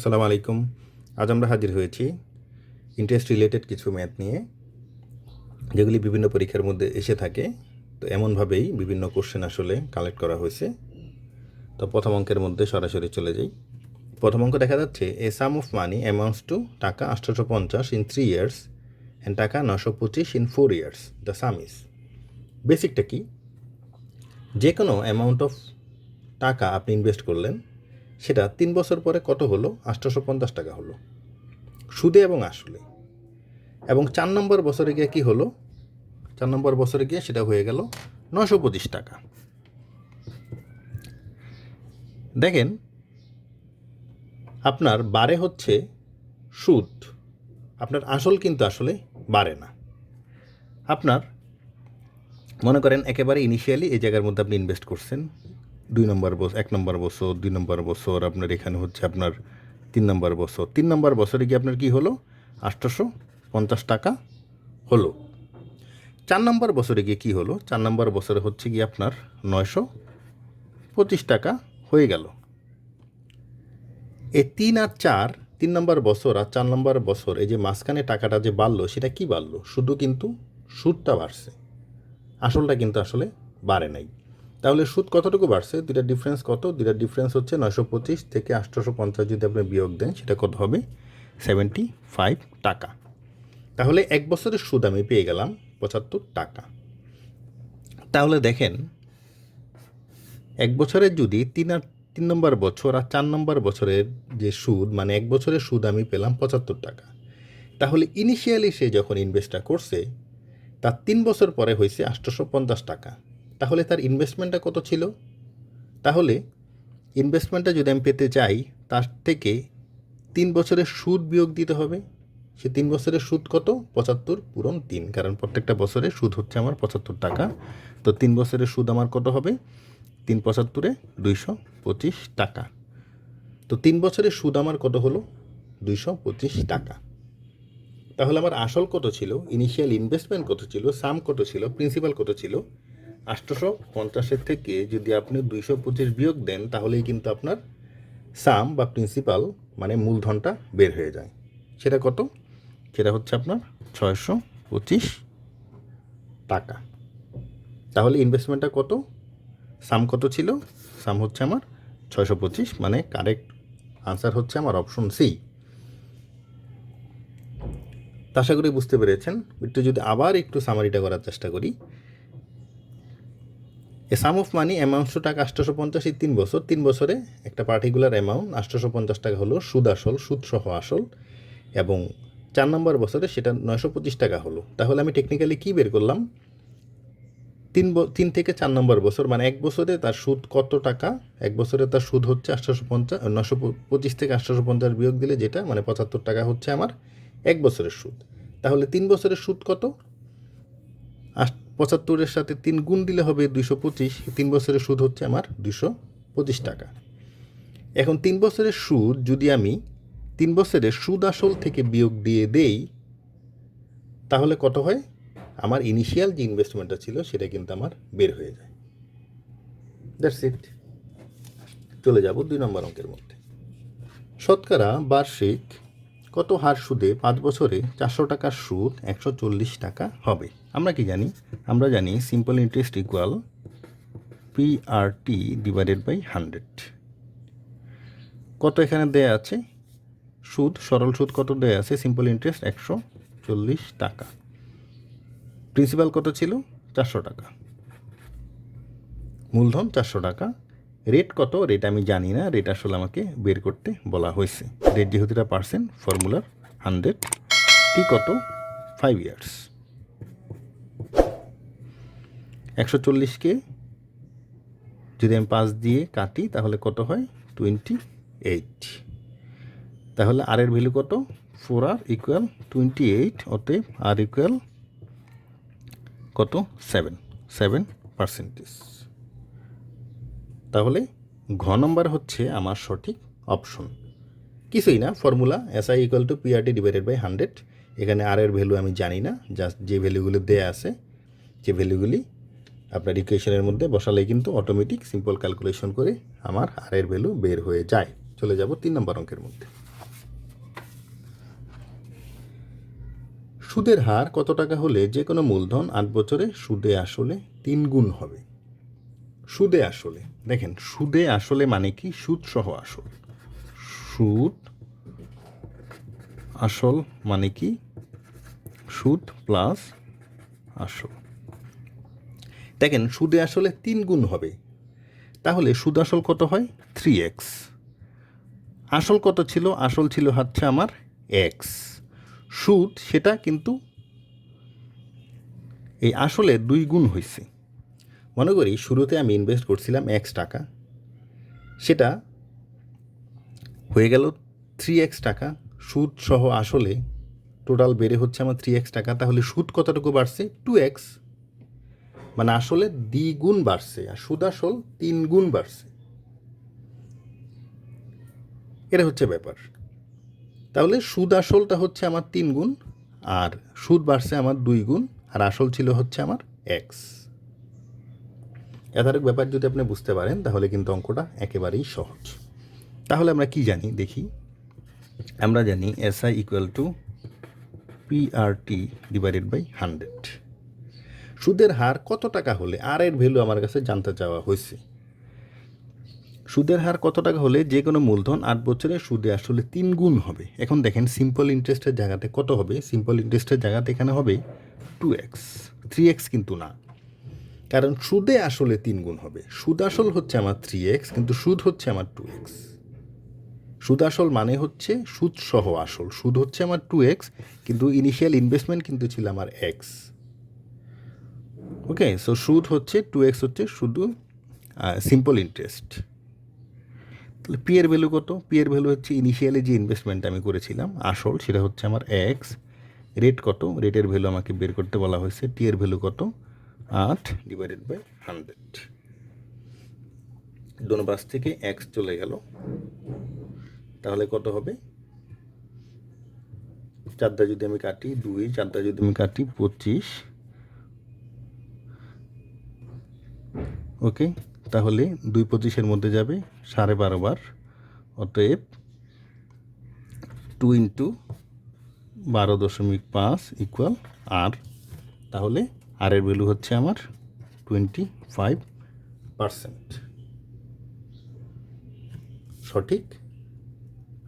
আসসালামু আলাইকুম। আজ আমরা হাজির হয়েছি ইন্টারেস্ট রিলেটেড কিছু ম্যাথ নিয়ে, যেগুলি বিভিন্ন পরীক্ষার মধ্যে এসে থাকে। তো এমনভাবেই বিভিন্ন কোশ্চেন আসলে কালেক্ট করা হয়েছে। তো প্রথম অঙ্কের মধ্যে সরাসরি চলে যাই। প্রথম অঙ্ক দেখা যাচ্ছে a sum of money amounts to টাকা 850 ইন 3 ইয়ার্স অ্যান্ড টাকা 925 in 4 years. The sum is. বেসিকটা কি? যে কোনো অ্যামাউন্ট অফ টাকা আপনি ইনভেস্ট করলেন, সেটা 3 বছর পরে কত হলো? 850 টাকা হলো, সুদে এবং আসলে। এবং 4 নম্বর বছরে গিয়ে কী হলো? 4 নম্বর বছরে গিয়ে সেটা হয়ে গেল 925 টাকা। দেখেন, আপনার বাড়ে হচ্ছে সুদ, আপনার আসল কিন্তু আসলে বাড়ে না। আপনার মনে করেন একেবারে ইনিশিয়ালি এই জায়গার মধ্যে আপনি ইনভেস্ট করছেন 1 নম্বর বছর, 2 নম্বর বছর, আপনার এখানে হচ্ছে আপনার 3 নম্বর বছর। 3 নম্বর বছরে গিয়ে আপনার কী হলো? 850 টাকা হলো। 4 নম্বর বছরে গিয়ে কী হলো? 4 নম্বর বছরে হচ্ছে গিয়ে আপনার 925 টাকা হয়ে গেল। এই 3 আর 4, 3 নম্বর বছর আর 4 নম্বর বছর, এই যে মাঝখানে টাকাটা যে বাড়লো, সেটা কি বাড়লো? শুধু কিন্তু সুদটা বাড়ছে, আসলটা কিন্তু আসলে বাড়ে নাই। তাহলে সুদ কতটুকু বাড়ছে? দুইটার ডিফারেন্স কত? দুইটার ডিফারেন্স হচ্ছে 925 থেকে 850 যদি আপনি বিয়োগ দেন, সেটা কত হবে? 75 টাকা। তাহলে এক বছরের সুদ আমি পেয়ে গেলাম 75 টাকা। তাহলে দেখেন, এক বছরের যদি 3 নম্বর বছর আর 4 নম্বর বছরের যে সুদ, মানে এক বছরের সুদ আমি পেলাম 75 টাকা। তাহলে ইনিশিয়ালি সে যখন ইনভেস্টটা করছে, তার 3 বছর পরে হয়েছে 850 টাকা। তাহলে তার ইনভেস্টমেন্টটা কত ছিল? তাহলে ইনভেস্টমেন্টটা যদি আমি পেতে চাই, তার থেকে 3 বছরের সুদ বিয়োগ দিতে হবে। সে 3 বছরের সুদ কত? 75 পূরণ 3, কারণ প্রত্যেকটা বছরে সুদ হচ্ছে আমার 75 টাকা। তো 3 বছরের সুদ আমার কত হবে? 3 75-এ 225 টাকা। তো 3 বছরের সুদ আমার কত হলো? 225 টাকা। তাহলে আমার আসল কত ছিল? ইনিশিয়াল ইনভেস্টমেন্ট কত ছিল? সাম কত ছিল? প্রিন্সিপাল কত ছিল? 850-এর থেকে যদি আপনি 225 বিয়োগ দেন, তাহলেই কিন্তু আপনার সাম বা প্রিন্সিপাল মানে মূলধনটা বের হয়ে যায়। সেটা কত? সেটা হচ্ছে আপনার 625 টাকা। তাহলে ইনভেস্টমেন্টটা কত? সাম কত ছিল? সাম হচ্ছে আমার 625, মানে কারেক্ট আনসার হচ্ছে আমার অপশন সি। আশা করি বুঝতে পেরেছেন। যদি আবার একটু সামারিটা করার চেষ্টা করি। এ sum of money amounts to টাকা 850 এই 3 বছর, 3 বছরে একটা পার্টিকুলার অ্যামাউন্ট 850 টাকা হলো, সুদ আসল, সুদ সহ আসল। এবং 4 নম্বর বছরে সেটা 925 টাকা হলো। তাহলে আমি টেকনিক্যালি কী বের করলাম? 3 থেকে 4 নম্বর বছর, মানে এক বছরে তার সুদ কত টাকা? এক বছরে তার সুদ হচ্ছে 850, 925 থেকে 850 বিয়োগ দিলে যেটা, মানে 75 টাকা হচ্ছে আমার এক বছরের সুদ। তাহলে 3 বছরের সুদ কত? 75-এর সাথে 3 গুণ দিলে হবে 225। 3 বছরের সুদ হচ্ছে আমার 225 টাকা। এখন 3 বছরের সুদ যদি আমি 3 বছরের সুদ আসল থেকে বিয়োগ দিয়ে দেই, তাহলে কত হয়? আমার ইনিশিয়াল যে ইনভেস্টমেন্টটা ছিল সেটা কিন্তু আমার বের হয়ে যায়। That's it. চলে যাব 2 নম্বর অঙ্কের মধ্যে। শতকরা বার্ষিক কত হার সুদে 5 বছরে 400 টাকার সুদ 140 টাকা হবে? আমরা কি জানি? আমরা জানি simple interest equal PRT divided by 100। কত এখানে দেয়া আছে? সুদ, সরল সুদ কত দেয়া আছে? সিম্পল ইন্টারেস্ট 140 টাকা। প্রিন্সিপাল কত ছিল? 400 টাকা। মূলধন 400 টাকা। রেট কত? রেট আমি জানি না, রেট আসলে আমাকে বের করতে বলা হয়েছে। রেট যেহেতু এটা পার্সেন্ট, ফর্মুলার 100। টি কত? 5 ইয়ার্স। 140-কে যদি আমি 5 দিয়ে কাটি, তাহলে কত হয়? 28। তাহলে আর এর ভ্যালু কত? 4R equal 28। অতএব আর ইকুয়াল কত? 7%। তাহলে ঘ নম্বর হচ্ছে আমার সঠিক অপশন। কিছুই না, formula SI equal to PRT divided by 100। এখানে আর এর ভ্যালু আমি জানি না, জাস্ট যে ভ্যালুগুলো দেয়া আছে, যে ভ্যালুগুলি আপনার ইকুয়েশনের মধ্যে বসালেই কিন্তু অটোমেটিক সিম্পল ক্যালকুলেশন করে আমার আর এর ভ্যালু বের হয়ে যায়। চলে যাব 3 নম্বর অঙ্কের মধ্যে। সুদের হার কত টাকা হলে যে কোনো মূলধন 8 বছরে সুদে আসলে 3 গুণ হবে? সুদে আসলে দেখেন, সুদে আসলে মানে কি? সুদ সহ আসল। সুদ আসল মানে কি? সুদ প্লাস আসল। দেখেন, সুদে আসলে 3 গুণ হবে, তাহলে সুদ আসল কত হয়? 3x। আসল কত ছিল? আসল ছিল হচ্ছে আমার x। সুদ সেটা কিন্তু এই আসলে 2 গুণ হয়েছে। মনে করি শুরুতে আমি ইনভেস্ট করছিলাম x টাকা, সেটা হয়ে গেল 3x টাকা। সুদ সহ আসলে টোটাল বেড়ে হচ্ছে আমার 3x টাকা। তাহলে সুদ কতটুকু বাড়ছে? 2x। মানে আসলে দ্বিগুণ বাড়ছে, আর সুদ আসল 3 গুণ বাড়ছে। এটা হচ্ছে ব্যাপার। তাহলে সুদ আসলটা হচ্ছে আমার 3 গুণ, আর সুদ বাড়ছে আমার 2 গুণ, আর আসল ছিল হচ্ছে আমার x। এতটুকু ব্যাপার যদি আপনি বুঝতে পারেন তাহলে কিন্তু অঙ্কটা একেবারেই সহজ। তাহলে আমরা কি জানি দেখি। আমরা জানি SI equal to PRT divided by 100। সুদের হার কত টাকা হলে, আর এর ভ্যালু আমার কাছে জানতে চাওয়া হয়েছে। সুদের হার কত টাকা হলে যে কোনো মূলধন 8 বছরে সুদে আসলে 3 গুণ হবে? এখন দেখেন, সিম্পল ইন্টারেস্টের জায়গাতে কত হবে? সিম্পল ইন্টারেস্টের জায়গাতে এখানে হবে 2x, 3x কিন্তু না, কারণ সুদে আসলে 3 গুণ হবে। সুদ আসল হচ্ছে আমার 3x, কিন্তু সুদ হচ্ছে আমার 2x। সুদ আসল মানে হচ্ছে সুদ সহ আসল। সুদ হচ্ছে আমার 2x, কিন্তু ইনিশিয়াল ইনভেস্টমেন্ট কিন্তু ছিল আমার x। ওকে, সো সুদ হচ্ছে 2x, হচ্ছে শুধু সিম্পল ইন্টারেস্ট। তাহলে পি এর ভ্যালু কত? পি এর ভ্যালু হচ্ছে ইনিশিয়ালি যে ইনভেস্টমেন্ট আমি করেছিলাম আসল, সেটা হচ্ছে আমার x। রেট কত? রেটের ভ্যালু আমাকে বের করতে বলা হয়েছে। টি এর ভ্যালু কত? 8 ডিভাইডেড বাই 100। দোনো পাশ থেকে x চলে গেল, তাহলে কত হবে? 4 দ্বারা যদি আমি কাটি 2, 4 দ্বারা যদি আমি কাটি 25। ওকে, তাহলে 2 25-এর মধ্যে যাবে 12.5 বার, অতএব 2 ইন্টু 12.5 ইকুয়াল আর। তাহলে আর এর ভ্যালু হচ্ছে আমার 25%। সঠিক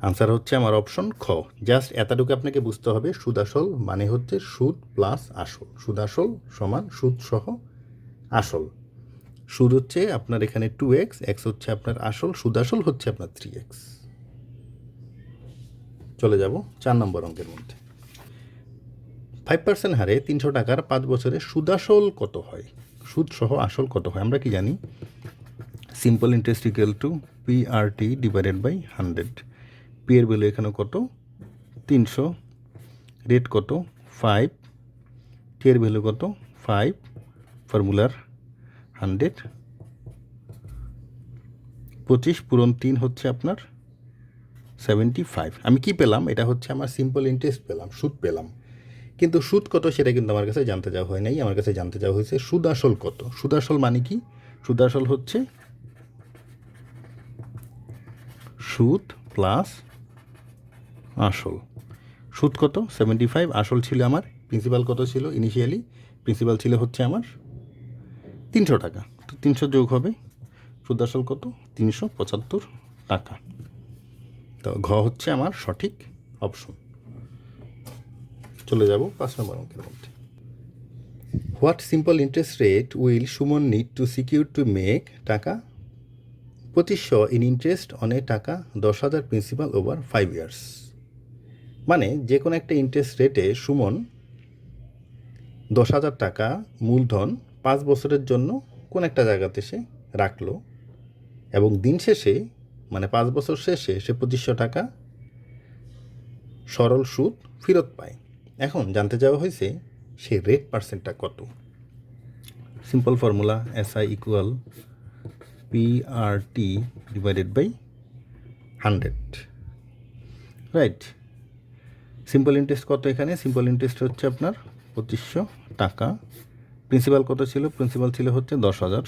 আনসার হচ্ছে আমার অপশন খ। জাস্ট এতটুকু আপনাকে বুঝতে হবে, সুদ আসল মানে হচ্ছে সুদ প্লাস আসল। সুদ আসল সমান সুদ সহ আসল। সুদ হচ্ছে আপনার এখানে 2x, x হচ্ছে আপনার আসল, সুদ আসল হচ্ছে আপনার 3x। চলে যাব 4 নম্বর অঙ্কের মধ্যে। 5% হারে 300 টাকার 5 বছরে সুদ আসল কত হয়? সুদ সহ আসল কত হয়? আমরা কি জানি? Simple interest equal to PRT divided by 100। P এর ভ্যালু এখানে কত? 300। রেট কত? 5। টি এর ভ্যালু কত? 5। ফর্মুলার 100। 25 পূরণ 3 হচ্ছে আপনার 75। আমি কি পেলাম? এটা হচ্ছে আমার সিম্পল ইন্টারেস্ট পেলাম, সুদ পেলাম। কিন্তু সুদ কত সেটা কিন্তু আমার কাছে জানতে চাওয়া হয় নাই। আমার কাছে জানতে চাওয়া হয়েছে সুদ আসল কত। সুদ আসল মানে কি? সুদ আসল হচ্ছে সুদ প্লাস আসল। সুদ কত? 75। আসল ছিল আমার, প্রিন্সিপাল কত ছিল ইনিশিয়ালি? প্রিন্সিপাল ছিল হচ্ছে আমার 300 টাকা। তো 300 যোগ হবে, সুদ আসল কত? 375 টাকা। তো ঘ হচ্ছে আমার সঠিক অপশন। চলে যাব 5 নম্বর অঙ্কের মধ্যে। What simple interest rate will Suman need to secure to make টাকা 2500 ইন ইন্টারেস্ট অন এ টাকা 10,000 প্রিন্সিপাল ওভার 5 ইয়ার্স? মানে যে কোনো একটা ইন্টারেস্ট রেটে সুমন 10,000 টাকা মূলধন 5 বছরের জন্য কোন একটা জায়গাতে সে রাখলো, এবং দিন শেষে মানে 5 বছর শেষে সে 2500 টাকা সরল সুদ ফেরত পায়। এখন জানতে চাওয়া হয়েছে সেই রেট পার্সেন্টটা কত। Simple formula SI equal PRT divided by 100। Right. Simple interest কত এখানে? সিম্পল ইন্টারেস্ট হচ্ছে আপনার 2500 টাকা। প্রিন্সিপাল কত ছিল? প্রিন্সিপাল ছিল হচ্ছে 10,000।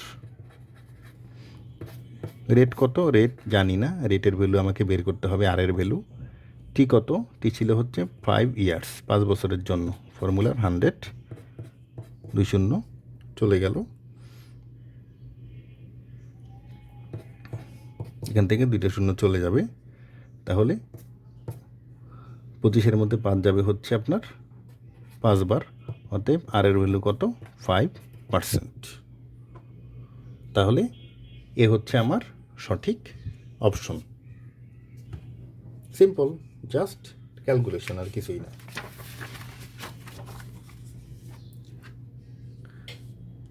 রেট কত? রেট জানি না, রেটের ভ্যালু আমাকে বের করতে হবে, আর এর ভ্যালু। টি কত? টি ছিল হচ্ছে 5 ইয়ার্স, 5 বছরের জন্য ফর্মুলার 100, 2 শূন্য চলে গেল, এখান থেকে 2টা শূন্য চলে যাবে, তাহলে 25-এর মধ্যে 5 যাবে হচ্ছে আপনার 5 বার, অতএব আর এর ভ্যালু কত? 5%। তাহলে এ হচ্ছে আমার সঠিক অপশন। সিম্পল, জাস্ট ক্যালকুলেশন, আর কিছুই না।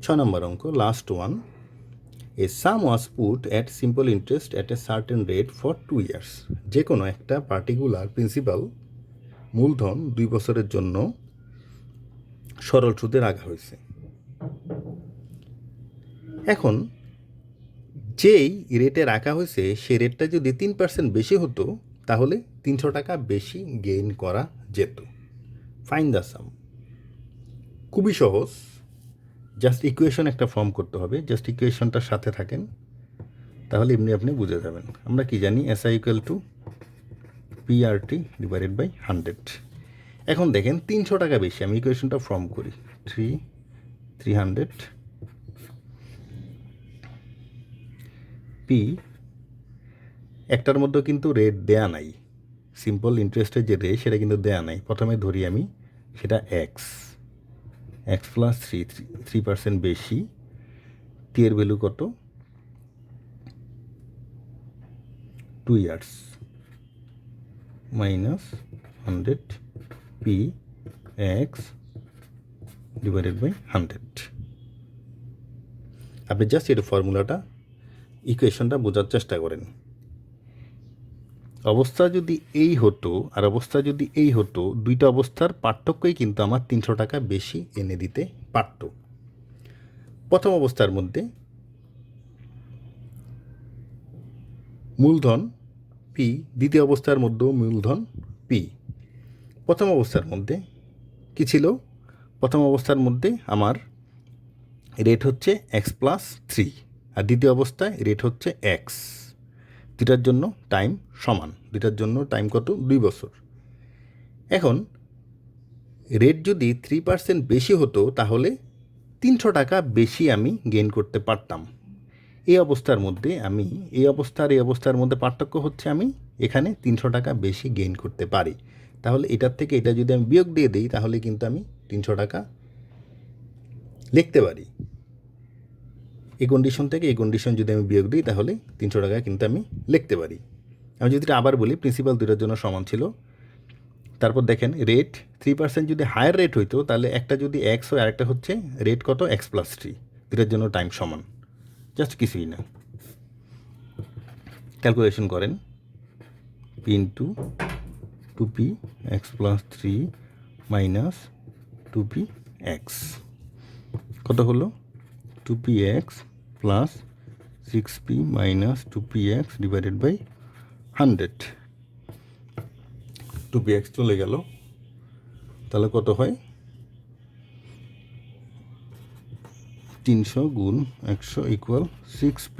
6 নম্বর অঙ্ক, last one. A some was put at simple interest at a certain rate for 2 years. যে কোনো একটা পার্টিকুলার প্রিন্সিপাল মূলধন 2 বছরের জন্য সরল সুদে রাখা হয়েছে। এখন যেই রেটে রাখা হয়েছে সেই রেটটা যদি 3% বেশি হতো তাহলে 300 টাকা বেশি গেইন করা যেত। ফাইন্ড দ্য সাম। খুবই সহজ, জাস্ট ইকুয়েশন একটা ফর্ম করতে হবে। জাস্ট ইকুয়েশনটার সাথে থাকেন, তাহলে এমনি আপনি বুঝে যাবেন। আমরা কি জানি? SI equal to PRT divided by 100। এখন দেখেন 300 টাকা বেশি, আমি ইকুয়েশনটা ফর্ম করি, 300 P, একটার মধ্যে কিন্তু রেট দেয়া নাই, সিম্পল ইন্টারেস্টের যে রেট সেটা কিন্তু দেয়া নাই। প্রথমে ধরি আমি সেটা x প্লাস 3% বেশি, টি এর ভ্যালু কত? 2 years minus 100 P X divided by 100। আপনি জাস্ট এর ফর্মুলাটা, ইকুয়েশনটা বোঝার চেষ্টা করেন। অবস্থা যদি এই হতো আর অবস্থা যদি এই হতো, দুইটা অবস্থার পার্থক্যই কিন্তু আমার 300 টাকা বেশি এনে দিতে পারত। প্রথম অবস্থার মধ্যে মূলধন পি, দ্বিতীয় অবস্থার মধ্যেও মূলধন পি। প্রথম অবস্থার মধ্যে কি ছিল? প্রথম অবস্থার মধ্যে আমার রেট হচ্ছে x+3, আর দ্বিতীয় অবস্থায় রেট হচ্ছে x। দুটার জন্য টাইম সমান, দুটার জন্য টাইম কত? 2 বছর। এখন রেট যদি 3% বেশি হতো তাহলে 300 টাকা বেশি আমি গেইন করতে পারতাম। এই অবস্থার মধ্যে আমি এই অবস্থার মধ্যে পার্থক্য হচ্ছে আমি এখানে 300 টাকা বেশি গেইন করতে পারি। তাহলে এটার থেকে এটা যদি আমি বিয়োগ দিয়ে দিই তাহলে কিন্তু আমি 300 টাকা লিখতে পারি। এই কন্ডিশন থেকে এই কন্ডিশন যদি আমি বিয়োগ দিই তাহলে 300 টাকা কিন্তু আমি লিখতে পারি। আমি যদি এটা আবার বলি, প্রিন্সিপাল দুটার জন্য সমান ছিল। তারপর দেখেন রেট 3% যদি হায়ার রেট হইতো তাহলে একটা যদি x হয় আরেকটা হচ্ছে রেট কত? x+3, দুটার জন্য টাইম সমান, জাস্ট কিছুই না। ক্যালকুলেশন করেন, p into 2p x+3 minus 2px কত হলো? 2px plus 6p minus 2px divided by 100। 2px চলে গেল, তাহলে কত হয়? 300 গুণ 100 ইকুয়াল 6p।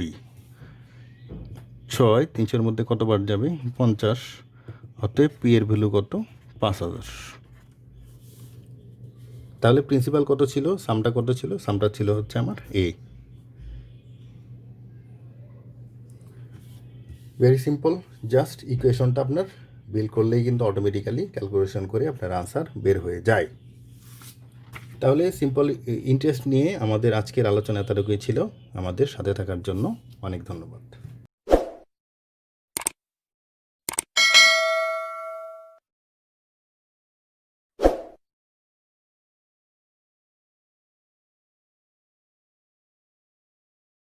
6 300-এর মধ্যে কতবার যাবে? 50। অতএব পি এর ভ্যালু কত? 5000। তাহলে প্রিন্সিপাল কত ছিল? সামটা কত ছিল? সামটা ছিল হচ্ছে আমার এ। ভেরি সিম্পল, জাস্ট ইকুয়েশনটা আপনার বিল করলেই কিন্তু অটোমেটিক্যালি ক্যালকুলেশন করে আপনার আনসার বের হয়ে যায়। তাহলে সিম্পল ইন্টারেস্ট নিয়ে আমাদের আজকের আলোচনা এতটুকুই ছিল। আমাদের সাথে থাকার জন্য অনেক ধন্যবাদ।